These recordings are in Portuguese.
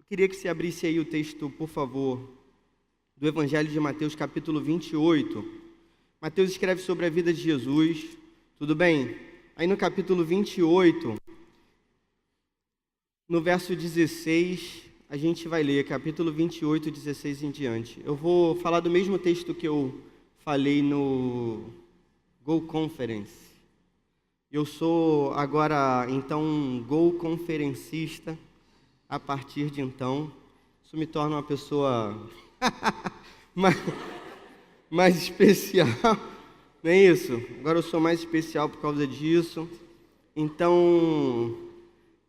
Queria que você abrisse aí o texto, por favor, do Evangelho de Mateus, capítulo 28. Mateus escreve sobre a vida de Jesus, tudo bem? Aí no capítulo 28, no verso 16, a gente vai ler, capítulo 28, 16 em diante. Eu vou falar do mesmo texto que eu falei no Go Conference. Eu sou agora, então, um Go Conferencista. A partir de então, isso me torna uma pessoa mais especial, não é isso? Agora eu sou mais especial por causa disso. Então,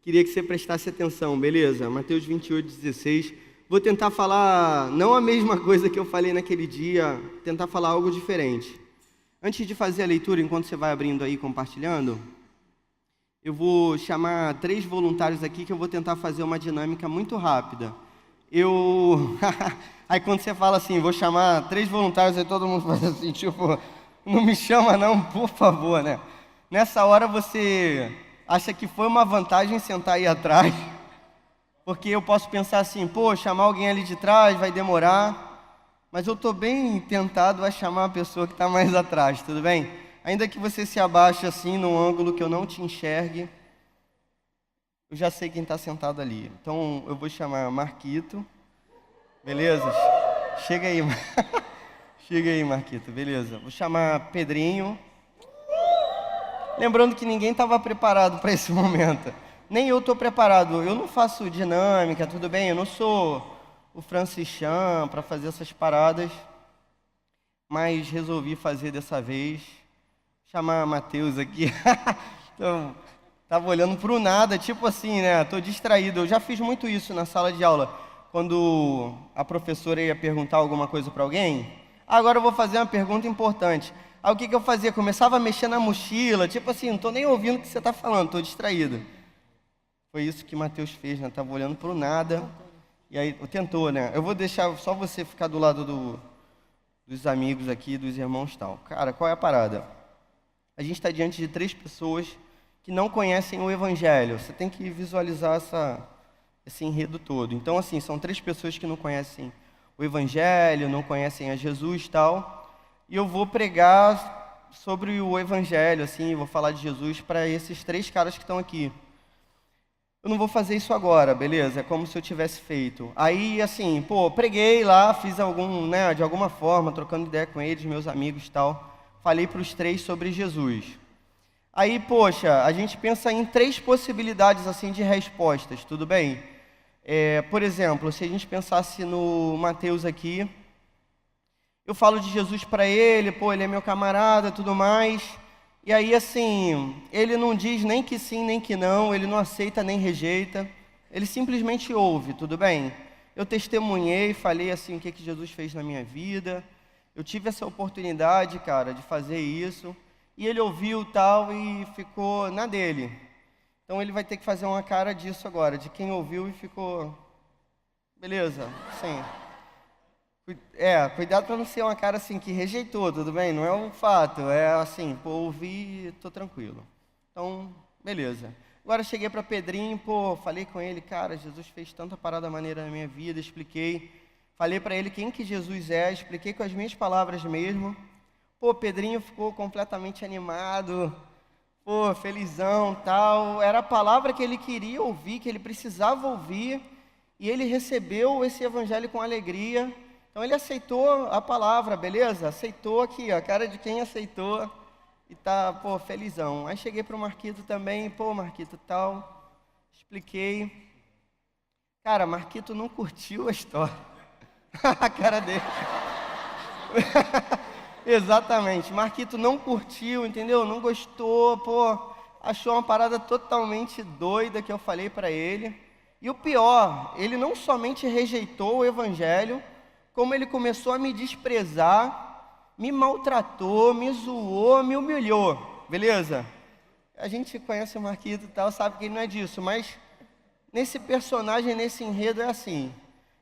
queria que você prestasse atenção, beleza? Mateus 28, 16. Vou tentar falar, não a mesma coisa que eu falei naquele dia, tentar falar algo diferente. Antes de fazer a leitura, enquanto você vai abrindo aí, compartilhando, eu vou chamar 3 voluntários aqui que eu vou tentar fazer uma dinâmica muito rápida. Aí quando você fala assim, vou chamar 3 voluntários, aí todo mundo faz assim, tipo, não me chama não, por favor, né? Nessa hora você acha que foi uma vantagem sentar aí atrás, porque eu posso pensar assim, pô, chamar alguém ali de trás vai demorar, mas eu estou bem tentado a chamar a pessoa que está mais atrás, tudo bem? Ainda que você se abaixe assim, num ângulo que eu não te enxergue, eu já sei quem está sentado ali. Então, eu vou chamar Marquito. Beleza? Chega aí. Chega aí, Marquito. Beleza. Vou chamar Pedrinho. Lembrando que ninguém estava preparado para esse momento. Nem eu estou preparado. Eu não faço dinâmica, tudo bem? Eu não sou o Francis Chan para fazer essas paradas. Mas resolvi fazer dessa vez. Chamar Mateus aqui. Então, estava olhando para o nada, tipo assim, né? Estou distraído. Eu já fiz muito isso na sala de aula. Quando a professora ia perguntar alguma coisa para alguém. Agora eu vou fazer uma pergunta importante. Aí o que eu fazia? Começava a mexer na mochila. Tipo assim, não estou nem ouvindo o que você está falando, estou distraído. Foi isso que Mateus fez, né? Estava olhando para o nada. E aí, tentou, né? Eu vou deixar só você ficar do lado dos amigos aqui, dos irmãos e tal. Cara, qual é a parada? A gente está diante de 3 pessoas que não conhecem o Evangelho. Você tem que visualizar esse enredo todo. Então, assim, são 3 pessoas que não conhecem o Evangelho, não conhecem a Jesus e tal. E eu vou pregar sobre o Evangelho, assim, vou falar de Jesus para esses 3 caras que estão aqui. Eu não vou fazer isso agora, beleza? É como se eu tivesse feito. Aí, assim, pô, preguei lá, fiz de alguma forma, trocando ideia com eles, meus amigos e tal. Falei para os 3 sobre Jesus. Aí, poxa, a gente pensa em 3 possibilidades assim de respostas, tudo bem? Por exemplo, se a gente pensasse no Mateus aqui, eu falo de Jesus para ele, pô, ele é meu camarada, tudo mais. E aí, assim, ele não diz nem que sim, nem que não, ele não aceita nem rejeita, ele simplesmente ouve, tudo bem? Eu testemunhei, falei assim o que Jesus fez na minha vida. Eu tive essa oportunidade, cara, de fazer isso, e ele ouviu tal e ficou na dele. Então ele vai ter que fazer uma cara disso agora, de quem ouviu e ficou, beleza, sim. Cuidado para não ser uma cara assim que rejeitou, tudo bem? Não é um fato, é assim, pô, ouvi e tô tranquilo. Então, beleza. Agora cheguei para Pedrinho, pô, falei com ele, cara, Jesus fez tanta parada maneira na minha vida, expliquei. Falei para ele quem que Jesus é, expliquei com as minhas palavras mesmo. Pô, Pedrinho ficou completamente animado, pô, felizão, tal. Era a palavra que ele queria ouvir, que ele precisava ouvir, e ele recebeu esse evangelho com alegria. Então ele aceitou a palavra, beleza? Aceitou aqui, ó, a cara de quem aceitou e tá, pô, felizão. Aí cheguei para o Marquito também, pô, Marquito, tal, expliquei. Cara, Marquito não curtiu a história. A cara dele. Exatamente. Marquito não curtiu, entendeu? Não gostou, pô. Achou uma parada totalmente doida que eu falei para ele. E o pior, ele não somente rejeitou o Evangelho, como ele começou a me desprezar, me maltratou, me zoou, me humilhou. Beleza? A gente conhece o Marquito e tal, sabe que ele não é disso, mas nesse personagem, nesse enredo é assim.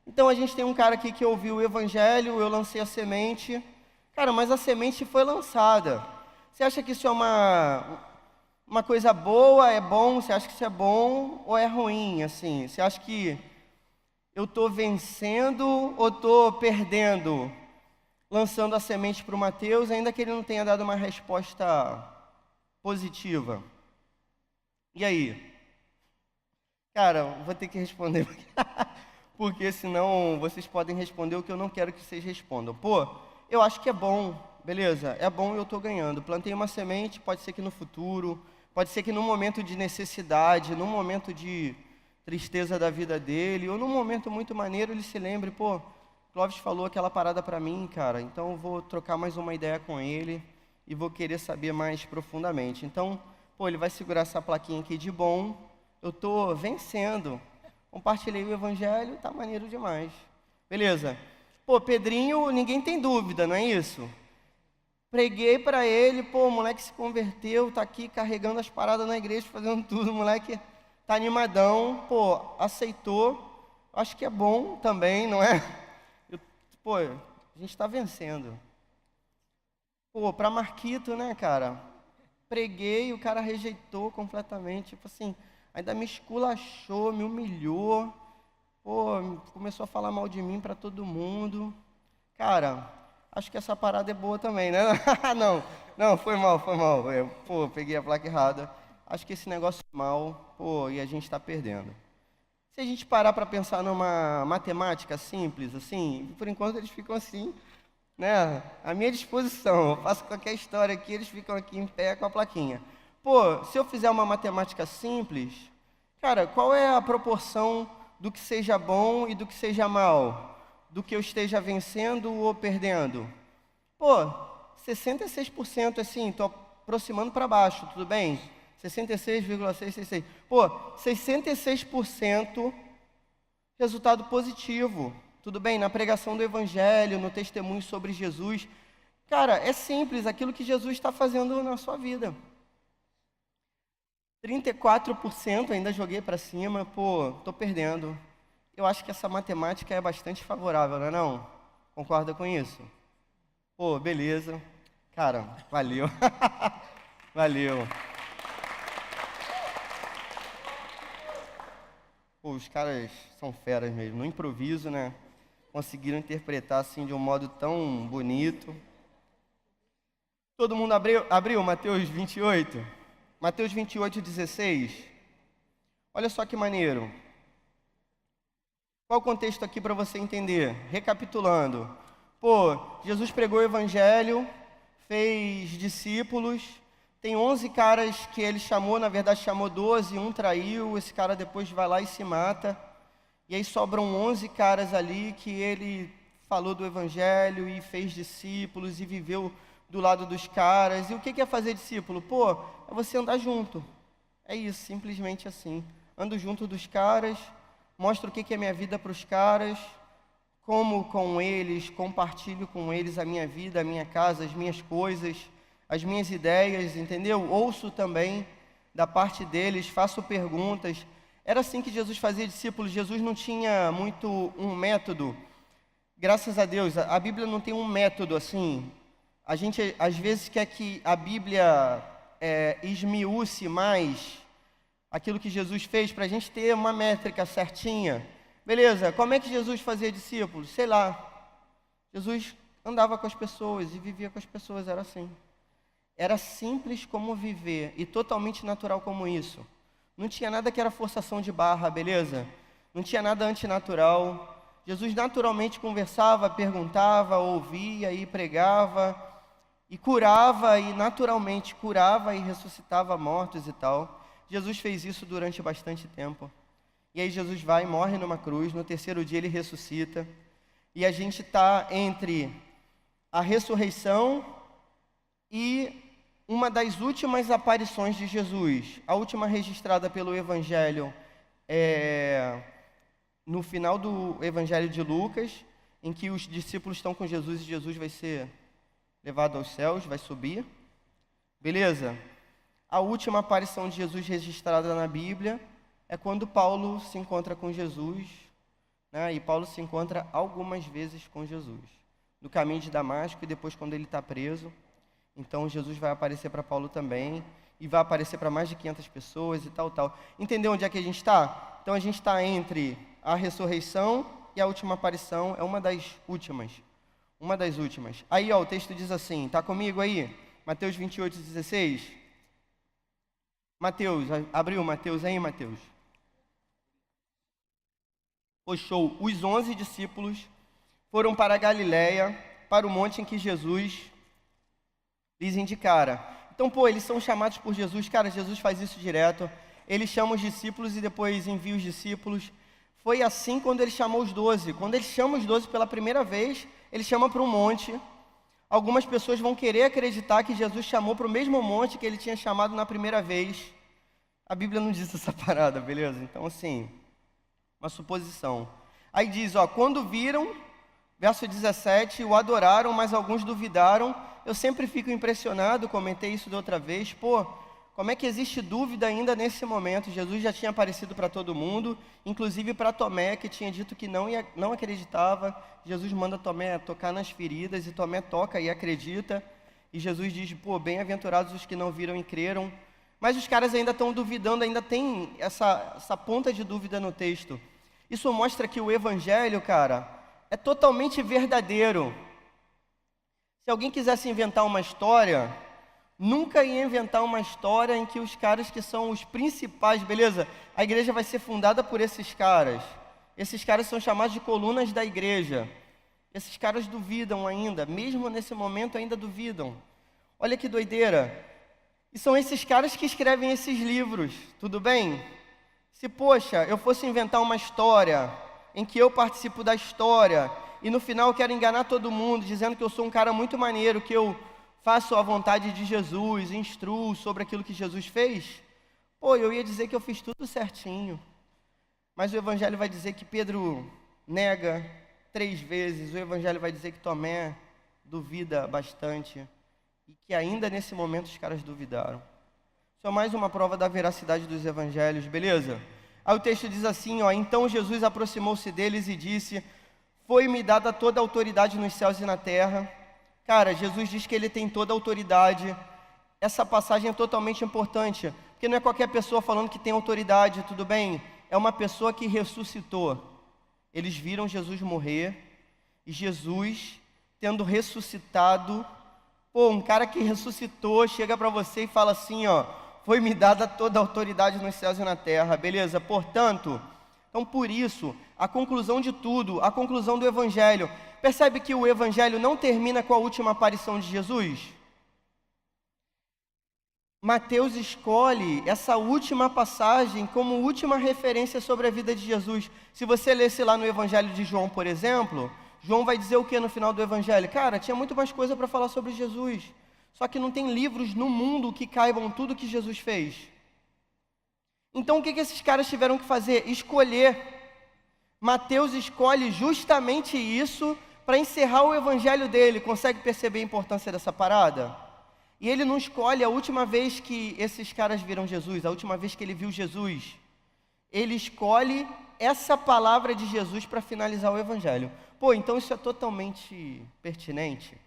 Então a gente tem um cara aqui que ouviu o Evangelho, eu lancei a semente. Cara, mas a semente foi lançada. Você acha que isso é uma coisa boa, é bom? Você acha que isso é bom ou é ruim, assim? Você acha que Eu estou vencendo ou estou perdendo? Lançando a semente para o Mateus, ainda que ele não tenha dado uma resposta positiva. E aí? Cara, vou ter que responder, porque senão vocês podem responder o que eu não quero que vocês respondam. Pô, eu acho que é bom, beleza, é bom e eu estou ganhando. Plantei uma semente, pode ser que no futuro, pode ser que num momento de necessidade, num momento de tristeza da vida dele, ou num momento muito maneiro ele se lembre, pô, Clóvis falou aquela parada para mim, cara, então eu vou trocar mais uma ideia com ele e vou querer saber mais profundamente. Então, pô, ele vai segurar essa plaquinha aqui de bom, eu estou vencendo, compartilhei o evangelho, tá maneiro demais. Beleza. Pô, Pedrinho, ninguém tem dúvida, não é isso? Preguei para ele, pô, o moleque se converteu, tá aqui carregando as paradas na igreja, fazendo tudo, o moleque tá animadão, pô, aceitou, acho que é bom também, não é? Pô, a gente está vencendo. Pô, para Marquito, né, cara? Preguei, o cara rejeitou completamente, tipo assim, ainda me esculachou, me humilhou, pô, começou a falar mal de mim para todo mundo. Cara, acho que essa parada é boa também, né? Não, foi mal. Pô, peguei a placa errada. Acho que esse negócio é mal, pô, e a gente está perdendo. Se a gente parar para pensar numa matemática simples, assim, por enquanto eles ficam assim, né? À minha disposição. Eu faço qualquer história aqui, eles ficam aqui em pé com a plaquinha. Pô, se eu fizer uma matemática simples, cara, qual é a proporção do que seja bom e do que seja mal? Do que eu esteja vencendo ou perdendo? Pô, 66% assim, estou aproximando para baixo, tudo bem? 66,666. Pô, 66% resultado positivo. Tudo bem? Na pregação do Evangelho, no testemunho sobre Jesus. Cara, é simples, aquilo que Jesus está fazendo na sua vida. 34% ainda joguei para cima, pô, estou perdendo. Eu acho que essa matemática é bastante favorável, não é não? Concorda com isso? Pô, beleza. Cara, valeu. Valeu. Pô, os caras são feras mesmo, no improviso, né? Conseguiram interpretar assim de um modo tão bonito. Todo mundo abriu Mateus 28? Mateus 28, 16. Olha só que maneiro. Qual o contexto aqui para você entender? Recapitulando. Pô, Jesus pregou o evangelho, fez discípulos. Tem 11 caras que ele chamou, na verdade chamou 12, um traiu, esse cara depois vai lá e se mata. E aí sobram 11 caras ali que ele falou do evangelho e fez discípulos e viveu do lado dos caras. E o que é fazer discípulo? Pô, é você andar junto. É isso, simplesmente assim. Ando junto dos caras, mostro o que é minha vida para os caras, como com eles, compartilho com eles a minha vida, a minha casa, as minhas coisas, as minhas ideias, entendeu? Ouço também da parte deles, faço perguntas. Era assim que Jesus fazia discípulos. Jesus não tinha muito um método. Graças a Deus, a Bíblia não tem um método assim. A gente às vezes quer que a Bíblia esmiúce mais aquilo que Jesus fez para a gente ter uma métrica certinha. Beleza, como é que Jesus fazia discípulos? Sei lá. Jesus andava com as pessoas e vivia com as pessoas, era assim. Era simples como viver e totalmente natural como isso. Não tinha nada que era forçação de barra, beleza? Não tinha nada antinatural. Jesus naturalmente conversava, perguntava, ouvia e pregava e curava e naturalmente curava e ressuscitava mortos e tal. Jesus fez isso durante bastante tempo. E aí Jesus vai e morre numa cruz, no terceiro dia ele ressuscita. E a gente está entre a ressurreição e uma das últimas aparições de Jesus, a última registrada pelo Evangelho, no final do Evangelho de Lucas, em que os discípulos estão com Jesus e Jesus vai ser levado aos céus, vai subir. Beleza? A última aparição de Jesus registrada na Bíblia é quando Paulo se encontra com Jesus, né? E Paulo se encontra algumas vezes com Jesus, no caminho de Damasco e depois quando ele está preso. Então, Jesus vai aparecer para Paulo também, e vai aparecer para mais de 500 pessoas e tal. Entendeu onde é que a gente está? Então, a gente está entre a ressurreição e a última aparição é uma das últimas. Uma das últimas. Aí, ó, o texto diz assim, tá comigo aí? Mateus 28:16. Mateus, abriu Mateus aí, Mateus? Pô, show. Os 11 discípulos foram para a Galiléia, para o monte em que Jesus lhes indicara. Então, pô, eles são chamados por Jesus. Cara, Jesus faz isso direto. Ele chama os discípulos e depois envia os discípulos. Foi assim quando ele chamou os 12. Quando ele chama os 12 pela primeira vez, ele chama para um monte. Algumas pessoas vão querer acreditar que Jesus chamou para o mesmo monte que ele tinha chamado na primeira vez. A Bíblia não diz essa parada, beleza? Então, assim, uma suposição. Aí diz, ó, quando viram, verso 17, o adoraram, mas alguns duvidaram. Eu sempre fico impressionado, comentei isso da outra vez, pô, como é que existe dúvida ainda nesse momento? Jesus já tinha aparecido para todo mundo, inclusive para Tomé, que tinha dito que não acreditava. Jesus manda Tomé tocar nas feridas, e Tomé toca e acredita. E Jesus diz, pô, bem-aventurados os que não viram e creram. Mas os caras ainda estão duvidando, ainda tem essa ponta de dúvida no texto. Isso mostra que o evangelho, cara, é totalmente verdadeiro. Se alguém quisesse inventar uma história, nunca ia inventar uma história em que os caras que são os principais, beleza? A igreja vai ser fundada por esses caras. Esses caras são chamados de colunas da igreja. Esses caras duvidam ainda, mesmo nesse momento ainda duvidam. Olha que doideira. E são esses caras que escrevem esses livros, tudo bem? Se, poxa, eu fosse inventar uma história em que eu participo da história e no final eu quero enganar todo mundo, dizendo que eu sou um cara muito maneiro, que eu faço a vontade de Jesus, instruo sobre aquilo que Jesus fez, pô, eu ia dizer que eu fiz tudo certinho. Mas o Evangelho vai dizer que Pedro nega 3 vezes, o Evangelho vai dizer que Tomé duvida bastante, e que ainda nesse momento os caras duvidaram. Só mais uma prova da veracidade dos Evangelhos, beleza? Aí o texto diz assim, ó, então Jesus aproximou-se deles e disse, foi-me dada toda a autoridade nos céus e na terra. Cara, Jesus diz que ele tem toda a autoridade. Essa passagem é totalmente importante, porque não é qualquer pessoa falando que tem autoridade, tudo bem? É uma pessoa que ressuscitou. Eles viram Jesus morrer, e Jesus, tendo ressuscitado, pô, um cara que ressuscitou, chega para você e fala assim, ó, foi-me dada toda a autoridade nos céus e na terra, beleza? Portanto, então por isso, a conclusão de tudo, a conclusão do Evangelho, percebe que o Evangelho não termina com a última aparição de Jesus? Mateus escolhe essa última passagem como última referência sobre a vida de Jesus. Se você lesse lá no Evangelho de João, por exemplo, João vai dizer o que no final do Evangelho? Cara, tinha muito mais coisa para falar sobre Jesus. Só que não tem livros no mundo que caibam tudo que Jesus fez. Então o que esses caras tiveram que fazer? Escolher. Mateus escolhe justamente isso para encerrar o evangelho dele. Consegue perceber a importância dessa parada? E ele não escolhe a última vez que esses caras viram Jesus, a última vez que ele viu Jesus. Ele escolhe essa palavra de Jesus para finalizar o evangelho. Pô, então isso é totalmente pertinente.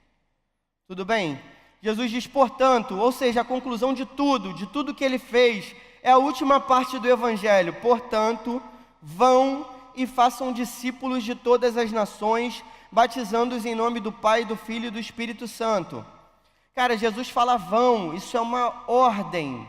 Tudo bem? Jesus diz, portanto, ou seja, a conclusão de tudo que ele fez, é a última parte do Evangelho. Portanto, vão e façam discípulos de todas as nações, batizando-os em nome do Pai, do Filho e do Espírito Santo. Cara, Jesus fala vão, isso é uma ordem.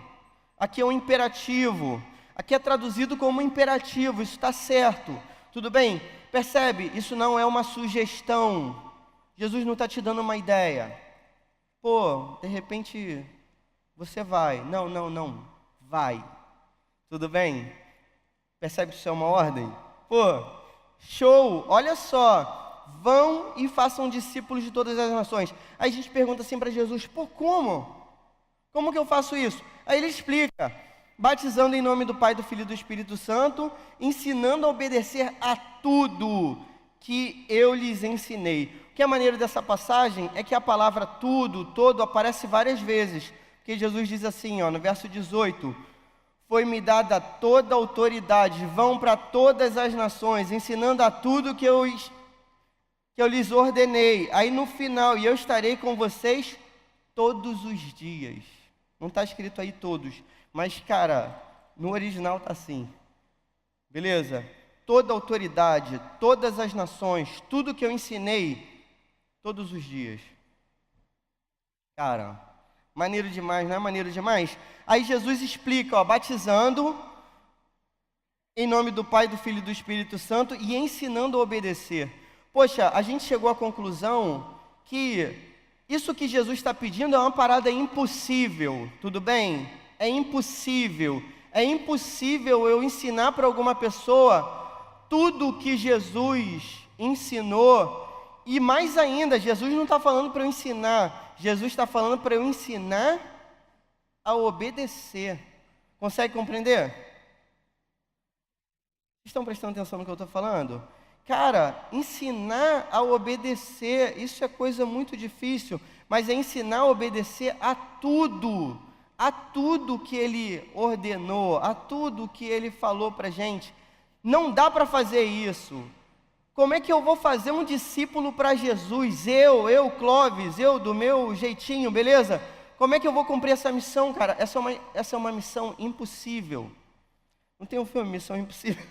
Aqui é um imperativo. Aqui é traduzido como imperativo, isso está certo. Tudo bem? Percebe? Isso não é uma sugestão. Jesus não está te dando uma ideia. Pô, de repente, você vai. Não, vai. Tudo bem? Percebe que isso é uma ordem? Pô, show, olha só. Vão e façam discípulos de todas as nações. Aí a gente pergunta assim para Jesus, pô, como? Como que eu faço isso? Aí ele explica, batizando em nome do Pai, do Filho e do Espírito Santo, ensinando a obedecer a tudo que eu lhes ensinei. O que é maneiro dessa passagem é que a palavra tudo, todo, aparece várias vezes. Porque Jesus diz assim, ó, no verso 18, foi-me dada toda a autoridade, vão para todas as nações, ensinando a tudo que eu lhes ordenei. Aí no final, e eu estarei com vocês todos os dias. Não está escrito aí todos, mas cara, no original está assim. Beleza? toda a autoridade, todas as nações, tudo que eu ensinei todos os dias. Cara, maneiro demais, não é maneiro demais? Aí Jesus explica, ó, batizando em nome do Pai, do Filho e do Espírito Santo e ensinando a obedecer. Poxa, a gente chegou à conclusão que isso que Jesus está pedindo é uma parada impossível, tudo bem? É impossível. É impossível eu ensinar para alguma pessoa tudo o que Jesus ensinou. E mais ainda, Jesus não está falando para eu ensinar, Jesus está falando para eu ensinar a obedecer. Consegue compreender? Estão prestando atenção no que eu estou falando? Cara, ensinar a obedecer, isso é coisa muito difícil, mas é ensinar a obedecer a tudo que Ele ordenou, a tudo que Ele falou para a gente. Não dá para fazer isso. Como é que eu vou fazer um discípulo para Jesus? Eu, Clóvis, eu do meu jeitinho, beleza? Como é que eu vou cumprir essa missão, cara? Essa é uma missão impossível. Não tem um filme, Missão Impossível?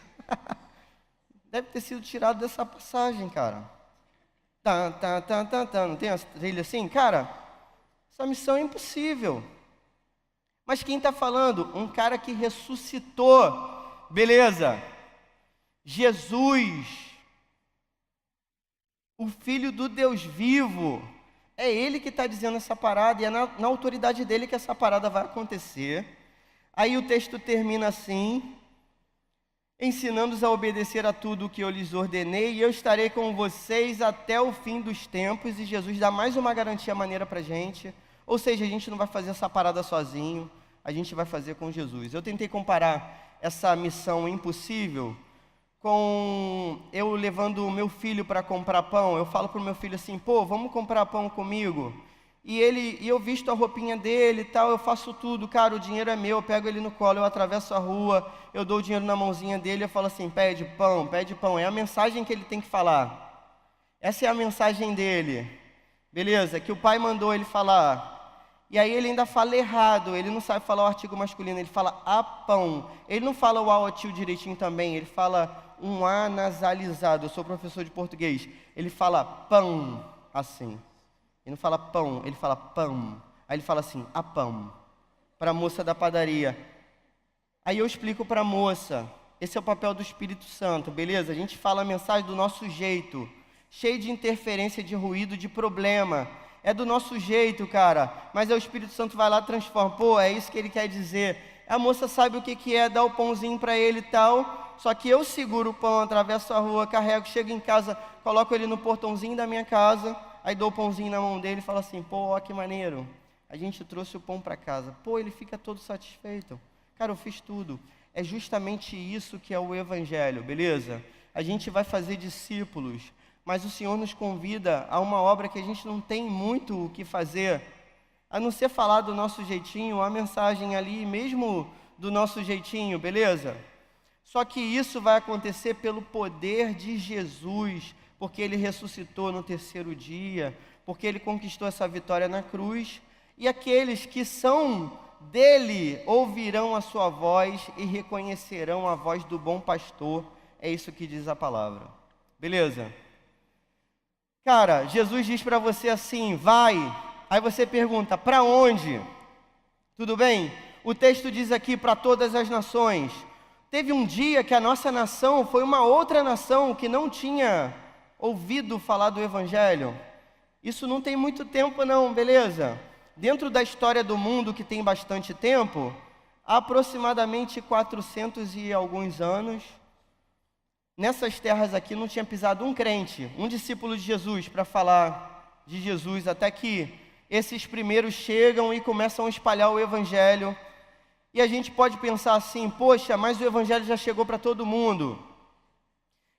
Deve ter sido tirado dessa passagem, cara. Não tem uma trilha assim? Cara, essa missão é impossível. Mas quem está falando? Um cara que ressuscitou. Beleza. Jesus, o Filho do Deus vivo. É Ele que está dizendo essa parada. E é na autoridade dele que essa parada vai acontecer. Aí o texto termina assim: ensinando-os a obedecer a tudo o que eu lhes ordenei, e eu estarei com vocês até o fim dos tempos. E Jesus dá mais uma garantia maneira para a gente. Ou seja, a gente não vai fazer essa parada sozinho, a gente vai fazer com Jesus. Eu tentei comparar essa missão impossível com eu levando o meu filho para comprar pão. Eu falo para o meu filho assim: pô, vamos comprar pão comigo? E eu visto a roupinha dele e tal, eu faço tudo, cara, o dinheiro é meu, eu pego ele no colo, eu atravesso a rua, eu dou o dinheiro na mãozinha dele, eu falo assim: pede pão, é a mensagem que ele tem que falar, essa é a mensagem dele, beleza, que o pai mandou ele falar. E aí ele ainda fala errado, ele não sabe falar o artigo masculino, ele fala a pão, ele não fala o ao tio direitinho também, ele fala um a nasalizado. Eu sou professor de português, ele fala pão, assim. Ele não fala pão, ele fala pão. Aí ele fala assim: a pão, para a moça da padaria. Aí eu explico para a moça, esse é o papel do Espírito Santo, beleza? A gente fala a mensagem do nosso jeito, cheio de interferência, de ruído, de problema. É do nosso jeito, cara, mas aí o Espírito Santo vai lá e transforma. Pô, é isso que ele quer dizer. A moça sabe o que é, dá o pãozinho para ele e tal, só que eu seguro o pão, atravesso a rua, carrego, chego em casa, coloco ele no portãozinho da minha casa. Aí dou o pãozinho na mão dele e falo assim: pô, ó, que maneiro, a gente trouxe o pão para casa. Pô, ele fica todo satisfeito. Cara, eu fiz tudo. É justamente isso que é o Evangelho, beleza? A gente vai fazer discípulos, mas o Senhor nos convida a uma obra que a gente não tem muito o que fazer, a não ser falar do nosso jeitinho, a mensagem ali mesmo do nosso jeitinho, beleza? Só que isso vai acontecer pelo poder de Jesus, porque Ele ressuscitou no terceiro dia, porque Ele conquistou essa vitória na cruz, e aqueles que são dele ouvirão a sua voz e reconhecerão a voz do bom pastor. É isso que diz a palavra, beleza? Cara, Jesus diz para você assim: vai. Aí você pergunta: para onde? Tudo bem? O texto diz aqui: para todas as nações. Teve um dia que a nossa nação foi uma outra nação que não tinha ouvido falar do Evangelho. Isso não tem muito tempo não, beleza? Dentro da história do mundo, que tem bastante tempo, há aproximadamente 400 e alguns anos, nessas terras aqui não tinha pisado um crente, um discípulo de Jesus para falar de Jesus, até que esses primeiros chegam e começam a espalhar o Evangelho. E a gente pode pensar assim: poxa, mas o Evangelho já chegou para todo mundo.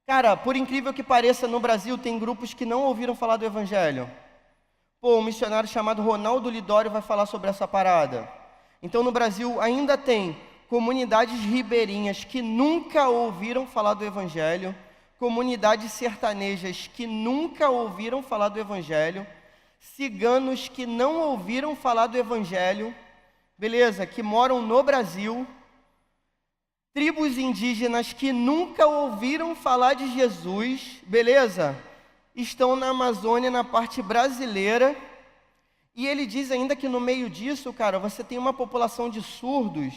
Cara, por incrível que pareça, no Brasil tem grupos que não ouviram falar do Evangelho. Pô, um missionário chamado Ronaldo Lidório vai falar sobre essa parada. Então no Brasil ainda tem comunidades ribeirinhas que nunca ouviram falar do Evangelho, comunidades sertanejas que nunca ouviram falar do Evangelho, ciganos que não ouviram falar do Evangelho, beleza, que moram no Brasil, tribos indígenas que nunca ouviram falar de Jesus, beleza? Estão na Amazônia, na parte brasileira, e ele diz ainda que no meio disso, cara, você tem uma população de surdos,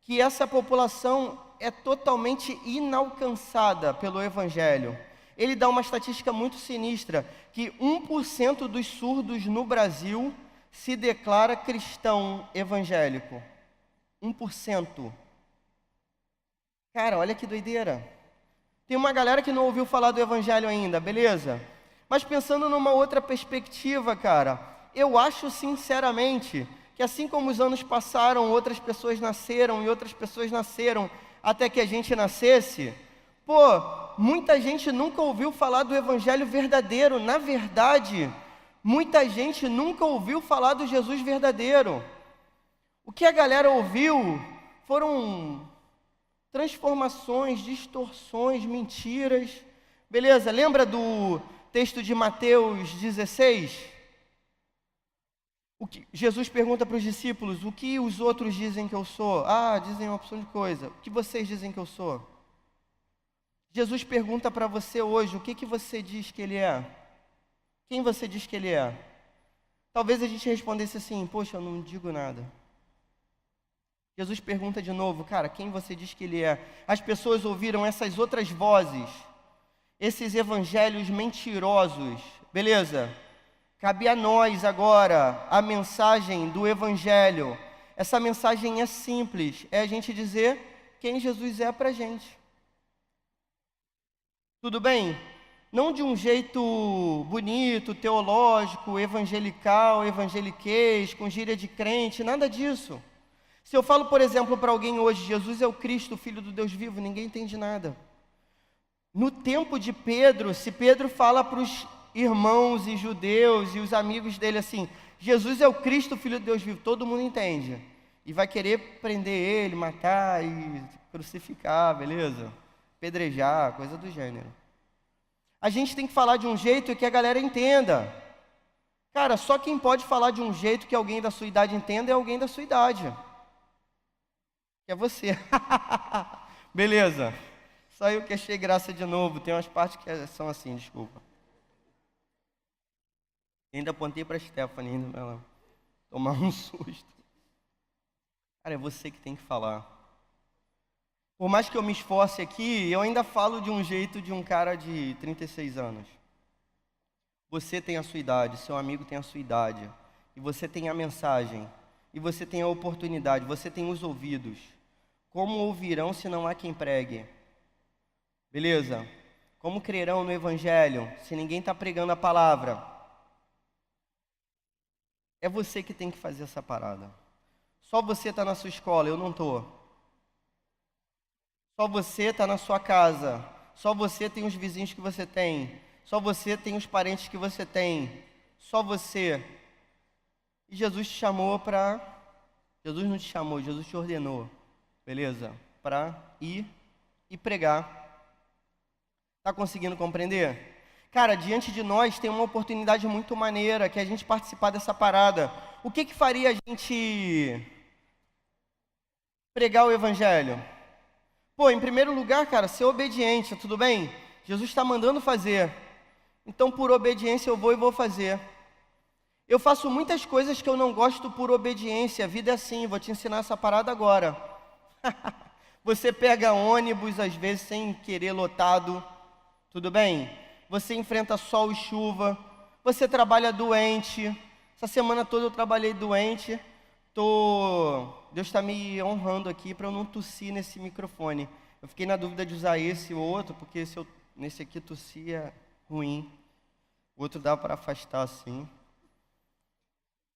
que essa população é totalmente inalcançada pelo Evangelho. Ele dá uma estatística muito sinistra, que 1% dos surdos no Brasil se declara cristão evangélico. 1%. Cara, olha que doideira. Tem uma galera que não ouviu falar do Evangelho ainda, beleza? Mas pensando numa outra perspectiva, cara, eu acho sinceramente que assim como os anos passaram, outras pessoas nasceram e outras pessoas nasceram até que a gente nascesse, pô, muita gente nunca ouviu falar do Evangelho verdadeiro. Na verdade, muita gente nunca ouviu falar do Jesus verdadeiro. O que a galera ouviu foram transformações, distorções, mentiras. Beleza? Lembra do texto de Mateus 16? Jesus pergunta para os discípulos: o que os outros dizem que eu sou? Ah, dizem uma opção de coisa. O que vocês dizem que eu sou? Jesus pergunta para você hoje: o que você diz que ele é? Quem você diz que ele é? Talvez a gente respondesse assim: poxa, eu não digo nada. Jesus pergunta de novo: cara, quem você diz que ele é? As pessoas ouviram essas outras vozes, esses evangelhos mentirosos, beleza? Cabe a nós agora a mensagem do Evangelho. Essa mensagem é simples, é a gente dizer quem Jesus é para a gente. Tudo bem? Não de um jeito bonito, teológico, evangelical, evangeliquez, com gíria de crente, nada disso. Se eu falo, por exemplo, para alguém hoje, Jesus é o Cristo, o Filho do Deus vivo, ninguém entende nada. No tempo de Pedro, se Pedro fala para os irmãos e judeus e os amigos dele assim: Jesus é o Cristo, Filho de Deus vivo, todo mundo entende. E vai querer prender ele, matar e crucificar, beleza? Pedrejar, coisa do gênero. A gente tem que falar de um jeito que a galera entenda. Cara, só quem pode falar de um jeito que alguém da sua idade entenda é alguém da sua idade. Que é você. Beleza. Só eu que achei graça de novo. Tem umas partes que são assim, desculpa. Ainda apontei para a Stephanie, ainda para ela tomar um susto. Cara, é você que tem que falar. Por mais que eu me esforce aqui, eu ainda falo de um jeito de um cara de 36 anos. Você tem a sua idade, seu amigo tem a sua idade. E você tem a mensagem. E você tem a oportunidade, você tem os ouvidos. Como ouvirão se não há quem pregue? Beleza? Como crerão no Evangelho se ninguém está pregando a palavra? É você que tem que fazer essa parada. Só você está na sua escola, eu não estou. Só você está na sua casa. Só você tem os vizinhos que você tem. Só você tem os parentes que você tem. Só você. E Jesus te chamou para... Jesus não te chamou, Jesus te ordenou. Beleza? Para ir e pregar. Está conseguindo compreender? Cara, diante de nós tem uma oportunidade muito maneira, que é a gente participar dessa parada. O que faria a gente pregar o Evangelho? Pô, em primeiro lugar, cara, ser obediente, tudo bem? Jesus está mandando fazer. Então, por obediência, eu vou e vou fazer. Eu faço muitas coisas que eu não gosto por obediência. A vida é assim, vou te ensinar essa parada agora. Você pega ônibus, às vezes, sem querer, lotado. Tudo bem? Você enfrenta sol e chuva, você trabalha doente. Essa semana toda eu trabalhei doente. Deus está me honrando aqui para eu não tossir nesse microfone. Eu fiquei na dúvida de usar esse ou outro, porque se eu nesse aqui tossir é ruim. O outro dá para afastar assim.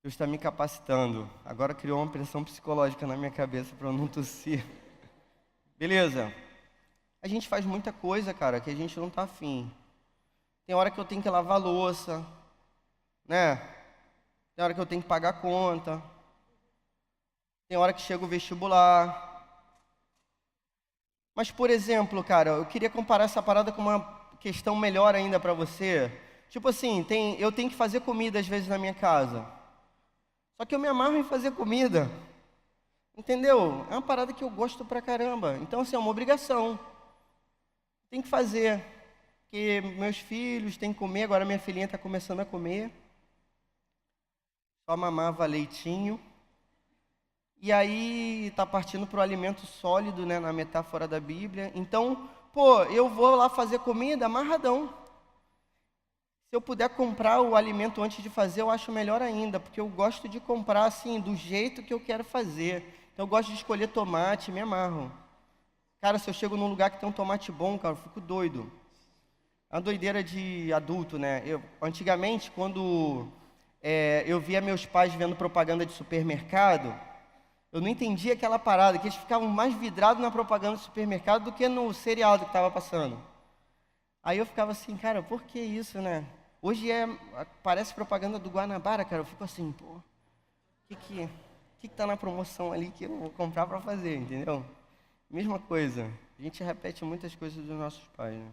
Deus está me capacitando. Agora criou uma pressão psicológica na minha cabeça para eu não tossir. Beleza. A gente faz muita coisa, cara, que a gente não está afim. Tem hora que eu tenho que lavar louça, né? Tem hora que eu tenho que pagar a conta. Tem hora que chega o vestibular. Mas, por exemplo, cara, eu queria comparar essa parada com uma questão melhor ainda para você. Tipo assim, eu tenho que fazer comida às vezes na minha casa. Só que eu me amarro em fazer comida. Entendeu? É uma parada que eu gosto pra caramba. Então, assim, é uma obrigação. Tem que fazer. Porque meus filhos têm que comer, agora minha filhinha está começando a comer. Só mamava leitinho. E aí está partindo para o alimento sólido, né, na metáfora da Bíblia. Então, pô, eu vou lá fazer comida amarradão. Se eu puder comprar o alimento antes de fazer, eu acho melhor ainda, porque eu gosto de comprar assim, do jeito que eu quero fazer. Então, eu gosto de escolher tomate, me amarro. Cara, se eu chego num lugar que tem um tomate bom, cara, eu fico doido. É uma doideira de adulto, né? Antigamente, quando eu via meus pais vendo propaganda de supermercado, eu não entendia aquela parada, que eles ficavam mais vidrados na propaganda do supermercado do que no seriado que estava passando. Aí eu ficava assim, cara, por que isso, né? Hoje parece propaganda do Guanabara, cara, eu fico assim, pô, o que tá na promoção ali que eu vou comprar para fazer, entendeu? Mesma coisa, a gente repete muitas coisas dos nossos pais, né?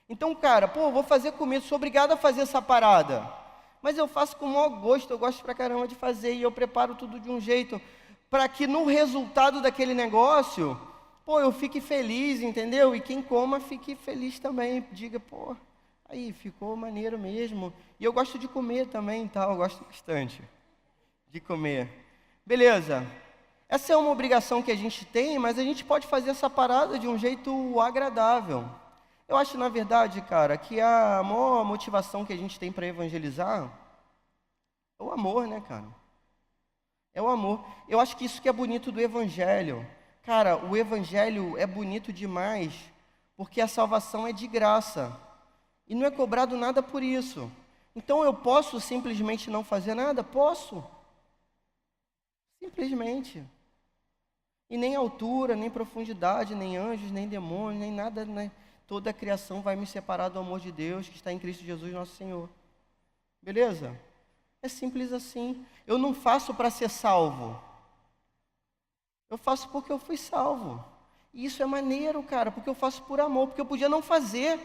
Então, cara, pô, vou fazer comida, sou obrigado a fazer essa parada. Mas eu faço com o maior gosto, eu gosto pra caramba de fazer, e eu preparo tudo de um jeito, para que no resultado daquele negócio, pô, eu fique feliz, entendeu? E quem coma fique feliz também, diga, pô, aí, ficou maneiro mesmo. E eu gosto de comer também, tá? Eu gosto bastante de comer. Beleza. Essa é uma obrigação que a gente tem, mas a gente pode fazer essa parada de um jeito agradável. Eu acho, na verdade, cara, que a maior motivação que a gente tem para evangelizar é o amor, né, cara? É o amor. Eu acho que isso que é bonito do Evangelho. Cara, o Evangelho é bonito demais, porque a salvação é de graça. E não é cobrado nada por isso. Então eu posso simplesmente não fazer nada? Posso. Simplesmente. E nem altura, nem profundidade, nem anjos, nem demônios, nem nada, né? Toda a criação vai me separar do amor de Deus que está em Cristo Jesus, nosso Senhor. Beleza? É simples assim. Eu não faço para ser salvo. Eu faço porque eu fui salvo. E isso é maneiro, cara, porque eu faço por amor, porque eu podia não fazer.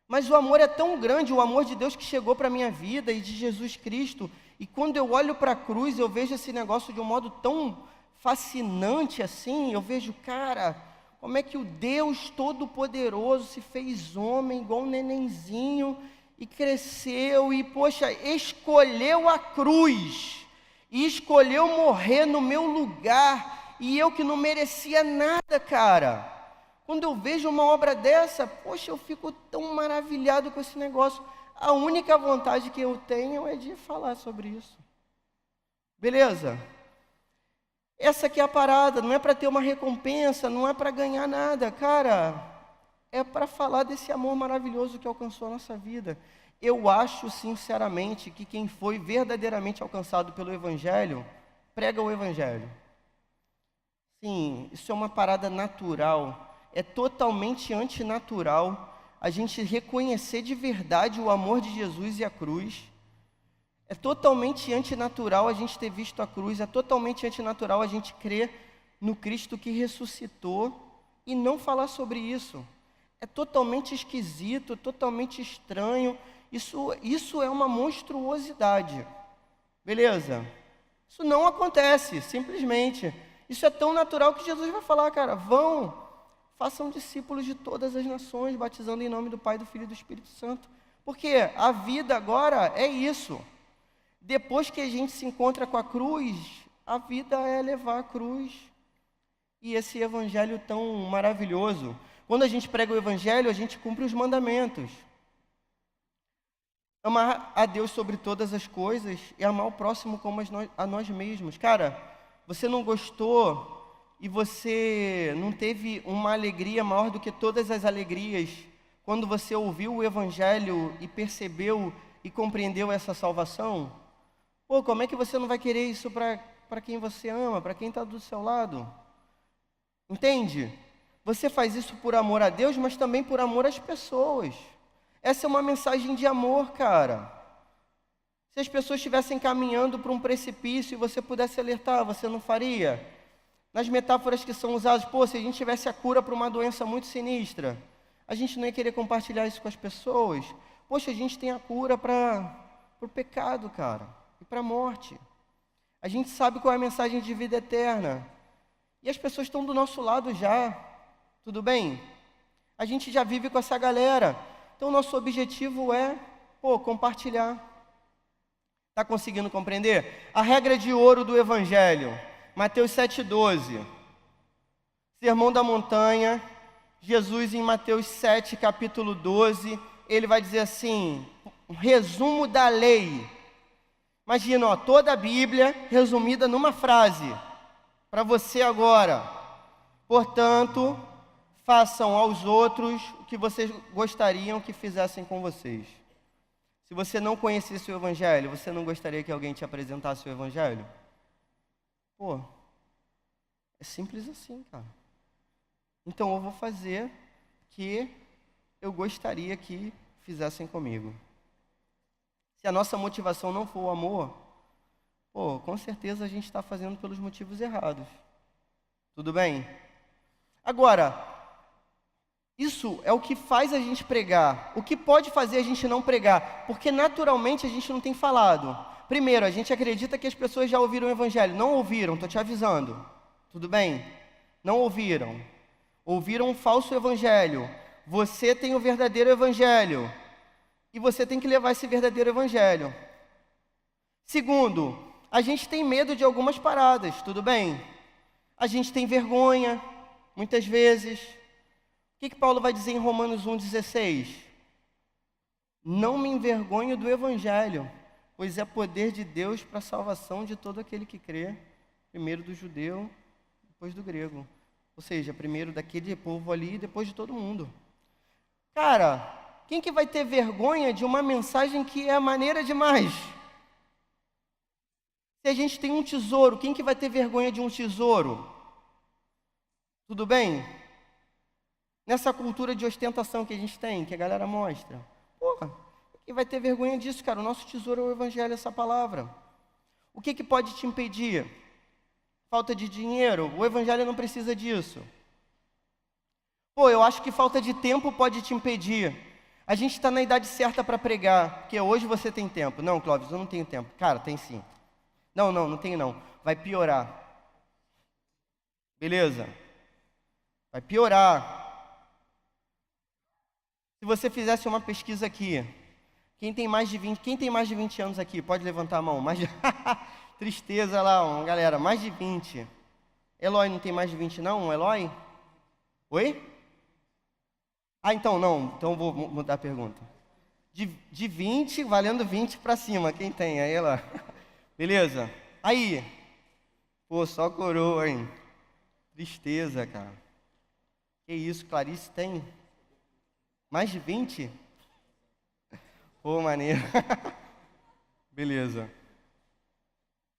Mas o amor é tão grande, o amor de Deus que chegou para a minha vida e de Jesus Cristo. E quando eu olho para a cruz, eu vejo esse negócio de um modo tão fascinante assim. Eu vejo, cara, como é que o Deus Todo-Poderoso se fez homem, igual um nenenzinho, e cresceu, e, poxa, escolheu a cruz, e escolheu morrer no meu lugar, e eu que não merecia nada, cara. Quando eu vejo uma obra dessa, poxa, eu fico tão maravilhado com esse negócio. A única vontade que eu tenho é de falar sobre isso. Beleza? Essa aqui é a parada, não é para ter uma recompensa, não é para ganhar nada, cara. É para falar desse amor maravilhoso que alcançou a nossa vida. Eu acho, sinceramente, que quem foi verdadeiramente alcançado pelo Evangelho, prega o Evangelho. Sim, isso é uma parada natural. É totalmente antinatural a gente reconhecer de verdade o amor de Jesus e a cruz. É totalmente antinatural a gente ter visto a cruz, é totalmente antinatural a gente crer no Cristo que ressuscitou e não falar sobre isso. É totalmente esquisito, totalmente estranho, isso é uma monstruosidade. Beleza? Isso não acontece, simplesmente. Isso é tão natural que Jesus vai falar, cara, façam discípulos de todas as nações, batizando em nome do Pai, do Filho e do Espírito Santo. Porque a vida agora é isso. Depois que a gente se encontra com a cruz, a vida é levar a cruz. E esse evangelho tão maravilhoso. Quando a gente prega o evangelho, a gente cumpre os mandamentos. Amar a Deus sobre todas as coisas e amar o próximo como a nós mesmos. Cara, você não gostou e você não teve uma alegria maior do que todas as alegrias quando você ouviu o evangelho e percebeu e compreendeu essa salvação? Pô, como é que você não vai querer isso para quem você ama, para quem está do seu lado? Entende? Você faz isso por amor a Deus, mas também por amor às pessoas. Essa é uma mensagem de amor, cara. Se as pessoas estivessem caminhando para um precipício e você pudesse alertar, você não faria? Nas metáforas que são usadas, pô, se a gente tivesse a cura para uma doença muito sinistra, a gente não ia querer compartilhar isso com as pessoas? Poxa, a gente tem a cura para o pecado, cara, e para a morte. A gente sabe qual é a mensagem de vida eterna. E as pessoas estão do nosso lado já, tudo bem? A gente já vive com essa galera. Então, nosso objetivo é, compartilhar. Está conseguindo compreender? A regra de ouro do Evangelho, Mateus 7,12. Sermão da Montanha, Jesus em Mateus 7, capítulo 12, ele vai dizer assim, um resumo da lei. Imagina, toda a Bíblia resumida numa frase, para você agora. Portanto, façam aos outros o que vocês gostariam que fizessem com vocês. Se você não conhecesse o Evangelho, você não gostaria que alguém te apresentasse o Evangelho? É simples assim, cara. Então eu vou fazer o que eu gostaria que fizessem comigo. Se a nossa motivação não for o amor, com certeza a gente está fazendo pelos motivos errados. Tudo bem? Agora, isso é o que faz a gente pregar. O que pode fazer a gente não pregar? Porque naturalmente a gente não tem falado. Primeiro, a gente acredita que as pessoas já ouviram o Evangelho. Não ouviram, estou te avisando. Tudo bem? Não ouviram. Ouviram um falso Evangelho. Você tem o verdadeiro Evangelho. E você tem que levar esse verdadeiro Evangelho. Segundo, a gente tem medo de algumas paradas. Tudo bem? A gente tem vergonha, muitas vezes. O que Paulo vai dizer em Romanos 1,16? Não me envergonho do Evangelho, pois é poder de Deus para a salvação de todo aquele que crê, primeiro do judeu, depois do grego. Ou seja, primeiro daquele povo ali e depois de todo mundo. Cara, quem que vai ter vergonha de uma mensagem que é maneira demais? Se a gente tem um tesouro, quem que vai ter vergonha de um tesouro? Tudo bem? Nessa cultura de ostentação que a gente tem, que a galera mostra. Quem vai ter vergonha disso, cara? O nosso tesouro é o Evangelho, essa palavra. O que pode te impedir? Falta de dinheiro? O Evangelho não precisa disso. Eu acho que falta de tempo pode te impedir. A gente está na idade certa para pregar, porque hoje você tem tempo. Não, Clóvis, eu não tenho tempo. Cara, tem sim. Não tenho não. Vai piorar. Beleza? Vai piorar. Se você fizesse uma pesquisa aqui, quem tem mais de 20 anos aqui? Pode levantar a mão. Tristeza lá, galera, mais de 20. Eloy não tem mais de 20 não, Eloy? Oi? Então não, então vou mudar a pergunta. De 20, valendo 20 para cima, quem tem? Aí, Eloy. Beleza? Aí. Só coroa, hein? Tristeza, cara. Que isso, Clarice tem? Mais de 20? Maneiro. Beleza.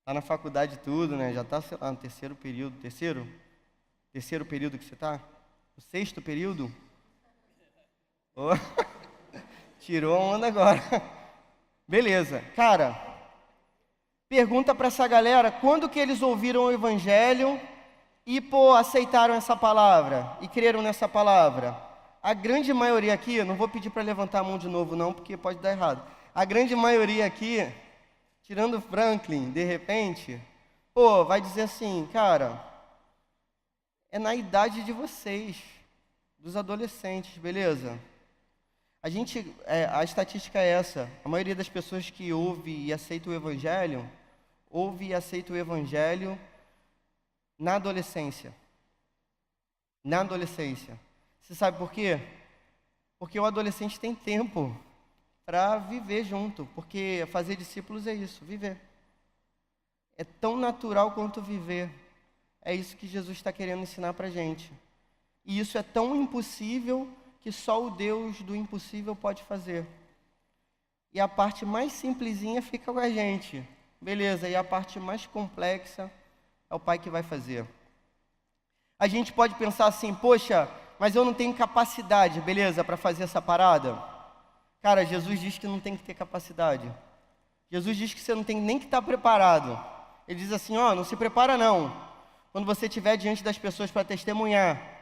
Tá na faculdade tudo, né? Já tá, sei lá, no terceiro período. Terceiro período que você tá? O sexto período? Tirou a onda agora. Beleza. Cara, pergunta para essa galera, quando que eles ouviram o Evangelho e, aceitaram essa palavra e creram nessa palavra? A grande maioria aqui, eu não vou pedir para levantar a mão de novo não, porque pode dar errado. A grande maioria aqui, tirando o Franklin, de repente, vai dizer assim, cara, é na idade de vocês, dos adolescentes, beleza? A estatística é essa, a maioria das pessoas que ouve e aceita o Evangelho, ouve e aceita o Evangelho na adolescência. Na adolescência. Você sabe por quê? Porque o adolescente tem tempo para viver junto, porque fazer discípulos é isso, viver. É tão natural quanto viver. É isso que Jesus está querendo ensinar para a gente. E isso é tão impossível que só o Deus do impossível pode fazer. E a parte mais simplesinha fica com a gente. Beleza, e a parte mais complexa é o Pai que vai fazer. A gente pode pensar assim, mas eu não tenho capacidade, beleza, para fazer essa parada? Cara, Jesus diz que não tem que ter capacidade. Jesus diz que você não tem nem que estar preparado. Ele diz assim, não se prepara não, quando você estiver diante das pessoas para testemunhar.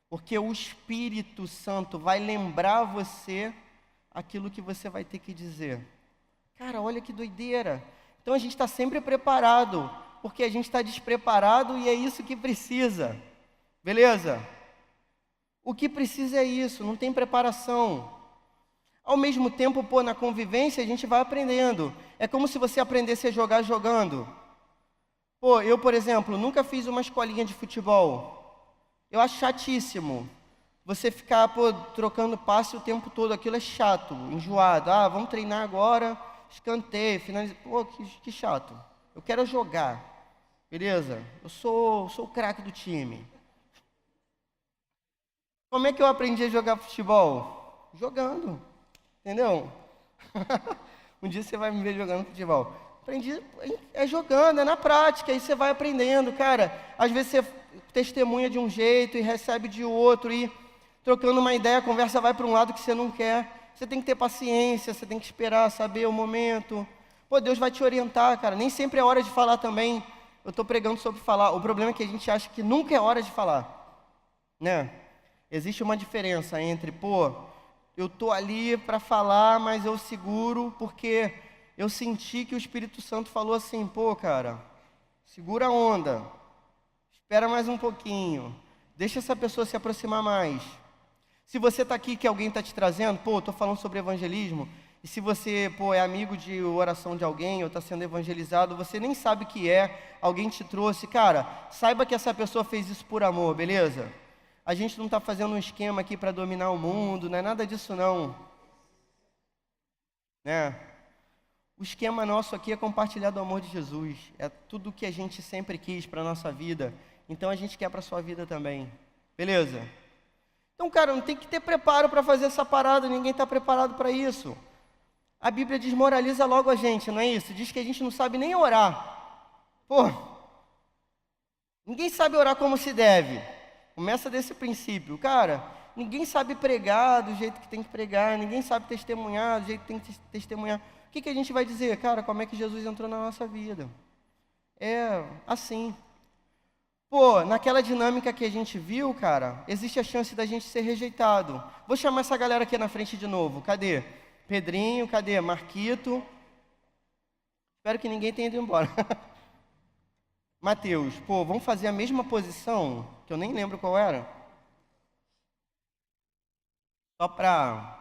Porque o Espírito Santo vai lembrar você aquilo que você vai ter que dizer. Cara, olha que doideira. Então a gente está sempre preparado porque a gente está despreparado e é isso que precisa. Beleza? O que precisa é isso, não tem preparação. Ao mesmo tempo, na convivência a gente vai aprendendo. É como se você aprendesse a jogar jogando. Eu, por exemplo, nunca fiz uma escolinha de futebol. Eu acho chatíssimo. Você ficar, trocando passe o tempo todo, aquilo é chato, enjoado. Vamos treinar agora, escanteio, finaliza. Que chato. Eu quero jogar. Beleza? Eu sou o craque do time. Como é que eu aprendi a jogar futebol? Jogando. Entendeu? Um dia você vai me ver jogando futebol. Aprendi jogando, é na prática, aí você vai aprendendo, cara. Às vezes você testemunha de um jeito e recebe de outro, e trocando uma ideia, a conversa vai para um lado que você não quer. Você tem que ter paciência, você tem que esperar, saber o momento. Deus vai te orientar, cara. Nem sempre é hora de falar também. Eu estou pregando sobre falar. O problema é que a gente acha que nunca é hora de falar, né? Existe uma diferença entre, eu estou ali para falar, mas eu seguro porque eu senti que o Espírito Santo falou assim, cara, segura a onda, espera mais um pouquinho, deixa essa pessoa se aproximar mais. Se você está aqui que alguém está te trazendo, estou falando sobre evangelismo, e se você, é amigo de oração de alguém, ou está sendo evangelizado, você nem sabe o que é, alguém te trouxe, cara, saiba que essa pessoa fez isso por amor, beleza? A gente não está fazendo um esquema aqui para dominar o mundo, não é nada disso não. Né? O esquema nosso aqui é compartilhar do amor de Jesus. É tudo o que a gente sempre quis para a nossa vida. Então a gente quer para a sua vida também. Beleza? Então, cara, não tem que ter preparo para fazer essa parada, ninguém está preparado para isso. A Bíblia desmoraliza logo a gente, não é isso? Diz que a gente não sabe nem orar. Ninguém sabe orar como se deve. Começa desse princípio. Cara, ninguém sabe pregar do jeito que tem que pregar, ninguém sabe testemunhar do jeito que tem que testemunhar. O que a gente vai dizer? Cara, como é que Jesus entrou na nossa vida? É assim. Naquela dinâmica que a gente viu, cara, existe a chance da gente ser rejeitado. Vou chamar essa galera aqui na frente de novo. Cadê? Pedrinho, cadê? Marquito. Espero que ninguém tenha ido embora. Mateus, vamos fazer a mesma posição, que eu nem lembro qual era. Só para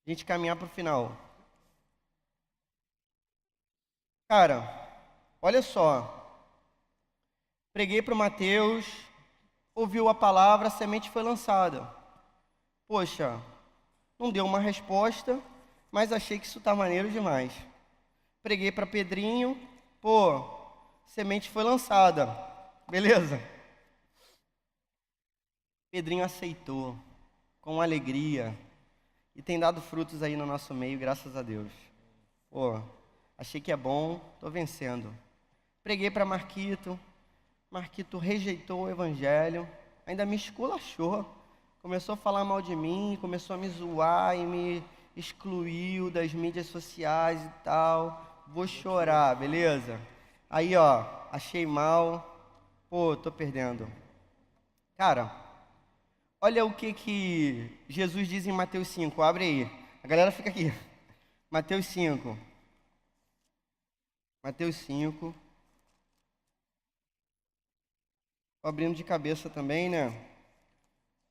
a gente caminhar para o final. Cara, olha só. Preguei para o Mateus, ouviu a palavra, a semente foi lançada. Não deu uma resposta, mas achei que isso está maneiro demais. Preguei para Pedrinho, semente foi lançada, beleza? Pedrinho aceitou, com alegria, e tem dado frutos aí no nosso meio, graças a Deus. Achei que é bom, estou vencendo. Preguei para Marquito, Marquito rejeitou o evangelho, ainda me esculachou, começou a falar mal de mim, começou a me zoar e me excluiu das mídias sociais e tal. Vou chorar, beleza? Aí, achei mal, tô perdendo. Cara, olha o que Jesus diz em Mateus 5, abre aí. A galera fica aqui. Mateus 5. Mateus 5. Tô abrindo de cabeça também, né?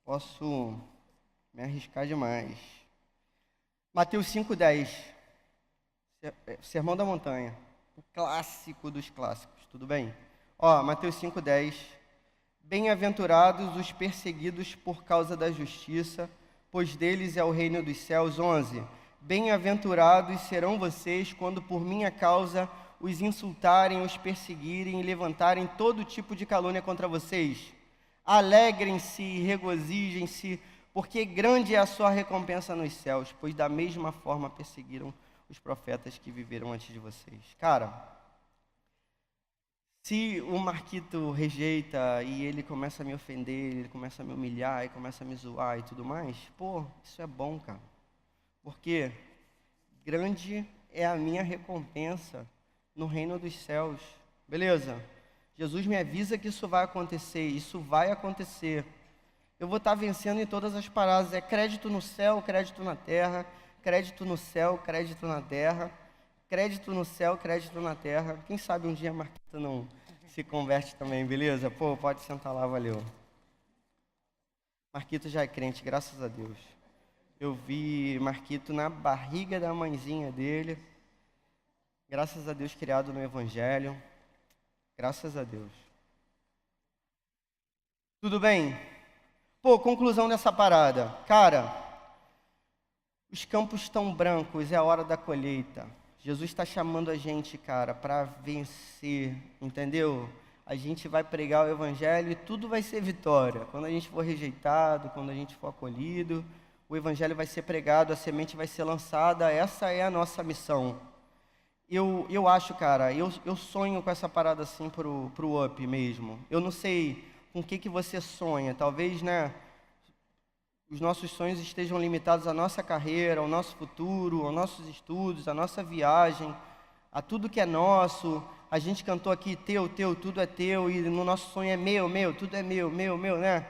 Posso me arriscar demais. Mateus 5:10. Sermão da Montanha. O clássico dos clássicos, tudo bem? Mateus 5:10. Bem-aventurados os perseguidos por causa da justiça, pois deles é o reino dos céus. 11. Bem-aventurados serão vocês quando por minha causa os insultarem, os perseguirem e levantarem todo tipo de calúnia contra vocês. Alegrem-se e regozijem-se, porque grande é a sua recompensa nos céus, pois da mesma forma perseguiram os profetas que viveram antes de vocês. Cara, se o Marquito rejeita e ele começa a me ofender, ele começa a me humilhar e começa a me zoar e tudo mais, isso é bom, cara. Porque grande é a minha recompensa no reino dos céus. Beleza? Jesus me avisa que isso vai acontecer, isso vai acontecer. Eu vou estar vencendo em todas as paradas. É crédito no céu, crédito na terra, crédito no céu, crédito na terra. crédito no céu, crédito na terra. Quem sabe um dia a Marquito não se converte também, beleza? Pô, pode sentar lá, valeu. Marquito já é crente, graças a Deus. Eu vi Marquito na barriga da mãezinha dele. Graças a Deus, criado no Evangelho. Graças a Deus. Tudo bem? Pô, conclusão dessa parada. Cara, os campos estão brancos, é a hora da colheita. Jesus está chamando a gente, cara, para vencer, entendeu? A gente vai pregar o Evangelho e tudo vai ser vitória. Quando a gente for rejeitado, quando a gente for acolhido, o Evangelho vai ser pregado, a semente vai ser lançada. Essa é a nossa missão. Eu acho, cara, eu sonho com essa parada assim pro UP mesmo. Eu não sei com o que você sonha. Talvez, né, os nossos sonhos estejam limitados à nossa carreira, ao nosso futuro, aos nossos estudos, à nossa viagem, a tudo que é nosso. A gente cantou aqui, teu, tudo é teu, e no nosso sonho é meu, tudo é meu, né?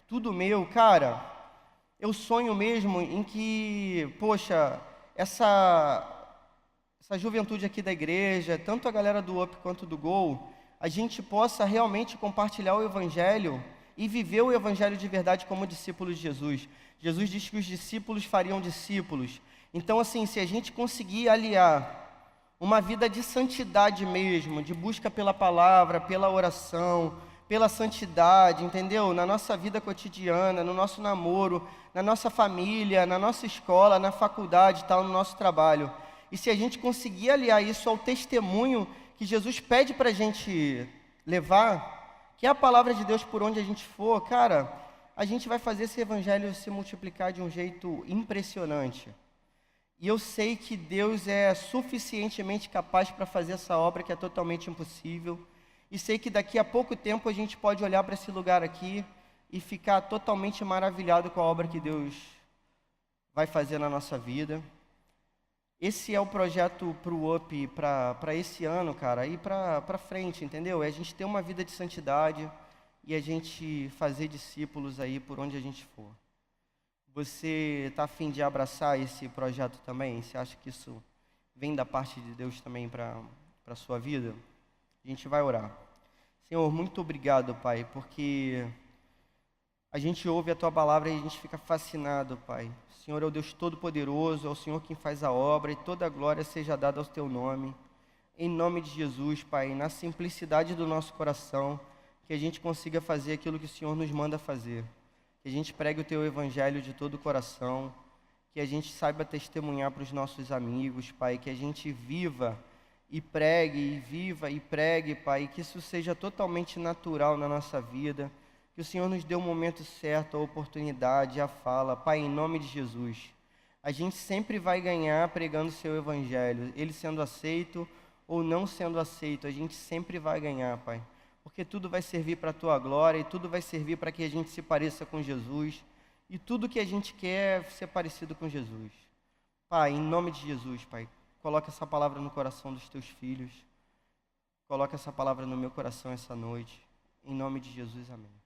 Tudo meu, cara. Eu sonho mesmo em que, poxa, essa juventude aqui da igreja, tanto a galera do UP quanto do Gol, a gente possa realmente compartilhar o Evangelho e viver o Evangelho de verdade como discípulos de Jesus. Jesus disse que os discípulos fariam discípulos. Então, assim, se a gente conseguir aliar uma vida de santidade mesmo, de busca pela palavra, pela oração, pela santidade, entendeu? Na nossa vida cotidiana, no nosso namoro, na nossa família, na nossa escola, na faculdade, tal, no nosso trabalho. E se a gente conseguir aliar isso ao testemunho que Jesus pede para a gente levar, que é a palavra de Deus por onde a gente for, cara, a gente vai fazer esse evangelho se multiplicar de um jeito impressionante. E eu sei que Deus é suficientemente capaz para fazer essa obra que é totalmente impossível. E sei que daqui a pouco tempo a gente pode olhar para esse lugar aqui e ficar totalmente maravilhado com a obra que Deus vai fazer na nossa vida. Esse é o projeto para o UP, para esse ano, cara, e para frente, entendeu? É a gente ter uma vida de santidade e a gente fazer discípulos aí por onde a gente for. Você está a fim de abraçar esse projeto também? Você acha que isso vem da parte de Deus também para a sua vida? A gente vai orar. Senhor, muito obrigado, Pai, porque a gente ouve a Tua palavra e a gente fica fascinado, Pai. O Senhor é o Deus Todo-Poderoso, é o Senhor quem faz a obra e toda a glória seja dada ao Teu nome. Em nome de Jesus, Pai, na simplicidade do nosso coração, que a gente consiga fazer aquilo que o Senhor nos manda fazer. Que a gente pregue o Teu Evangelho de todo o coração, que a gente saiba testemunhar para os nossos amigos, Pai, que a gente viva e pregue, Pai, que isso seja totalmente natural na nossa vida, que o Senhor nos dê o momento certo, a oportunidade, a fala, Pai, em nome de Jesus. A gente sempre vai ganhar pregando o Seu Evangelho, ele sendo aceito ou não sendo aceito, a gente sempre vai ganhar, Pai, porque tudo vai servir para a Tua glória e tudo vai servir para que a gente se pareça com Jesus e tudo que a gente quer é ser parecido com Jesus. Pai, em nome de Jesus, Pai, coloca essa palavra no coração dos Teus filhos, coloca essa palavra no meu coração essa noite, em nome de Jesus, amém.